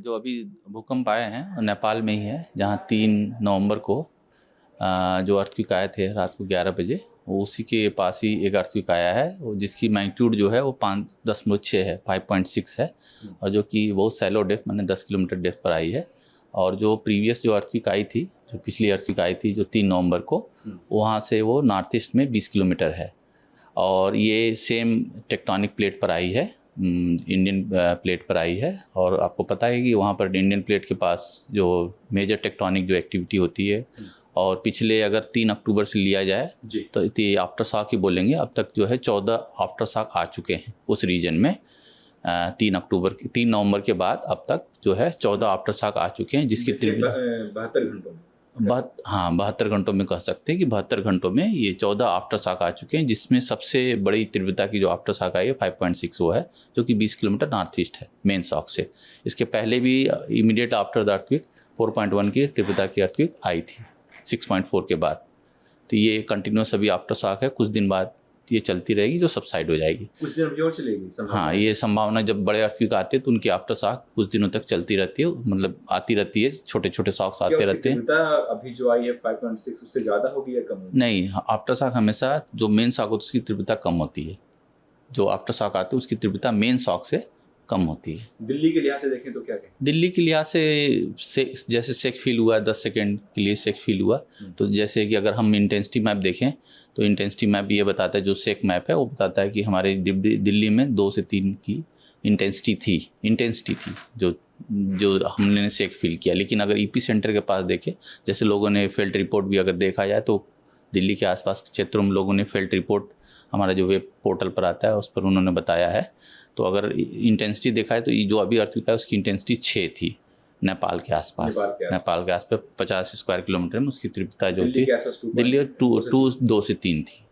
जो अभी भूकंप आए हैं वो नेपाल में ही है, जहाँ 3 नवंबर को जो अर्थक्वेक आए थे रात को 11 बजे, वो उसी के पास ही एक अर्थक्वेक आया है, वो जिसकी मैग्नीट्यूड जो है वो 5.6 है, 5.6 है, और जो कि बहुत सैलो डेप्थ मैंने 10 किलोमीटर डेप्थ पर आई है। और जो प्रीवियस जो अर्थक्वेक आई थी, जो पिछली अर्थक्वेक आई थी जो 3 नवंबर को, वहाँ से वो नॉर्थ ईस्ट में 20 किलोमीटर है। और ये सेम टेक्टोनिक प्लेट पर आई है, इंडियन प्लेट पर आई है। और आपको पता है कि वहाँ पर इंडियन प्लेट के पास जो मेजर टेक्टोनिक जो एक्टिविटी होती है, और पिछले अगर 3 अक्टूबर से लिया जाए तो ये आफ्टर शॉक ही बोलेंगे, अब तक जो है 14 आफ्टर शॉक आ चुके हैं उस रीजन में। 3 नवंबर के बाद अब तक जो है 14 आफ्टर शॉक आ चुके हैं, जिसकी 72 घंटों में 72 घंटों में कह सकते हैं कि 72 घंटों में ये 14 आफ्टर शॉक आ चुके हैं, जिसमें सबसे बड़ी तीव्रता की जो आफ्टर शॉक आई है 5.6 वो है, जो कि 20 किलोमीटर नॉर्थ ईस्ट है मेन शॉक से। इसके पहले भी इमीडिएट आफ्टर द अर्थक्वेक 4.1 की तीव्रता की अर्थक्वेक आई थी 6.4 के बाद। तो ये कंटिन्यूस अभी आफ्टर शॉक है, कुछ दिन बाद ये चलती रहेगी, जो सबसाइड हो जाएगी, कुछ दिन और चलेगी। हाँ, ये संभावना, जब बड़े अर्थक्वेक आते हैं तो उनकी आफ्टर शॉक कुछ दिनों तक चलती रहती है, मतलब आती रहती है, छोटे छोटे शॉक्स आते रहते हैं। अभी जो आई है 5.6 उससे ज़्यादा होगी या कम होगी? नहीं, आफ्टर शॉक हमेशा जो मेन शॉक होती है उसकी तीव्रता कम होती है, जो आफ्टर शॉक आते हैं उसकी तीव्रता मेन शॉक से कम होती है। दिल्ली के लिहाज से देखें तो क्या कहें? दिल्ली के लिहाज से जैसे सेक फील हुआ 10 सेकेंड के लिए सेक फील हुआ, तो जैसे कि अगर हम इंटेंसिटी मैप देखें तो इंटेंसिटी मैप ये बताता है, जो सेक मैप है वो बताता है कि हमारे दिल्ली में 2 से 3 की इंटेंसिटी थी जो हमने सेक फील किया। लेकिन अगर ईपी सेंटर के पास देखें, जैसे लोगों ने फेल्ट रिपोर्ट भी अगर देखा जाए तो दिल्ली के आसपास के क्षेत्रों में लोगों ने फेल्ट रिपोर्ट हमारा जो वेब पोर्टल पर आता है उस पर उन्होंने बताया है। तो अगर इंटेंसिटी देखा है तो जो अभी अर्थक्वेक है उसकी इंटेंसिटी 6 थी नेपाल के आसपास 50 स्क्वायर किलोमीटर में उसकी तीव्रता जो थी, दिल्ली 2 से 3 थी।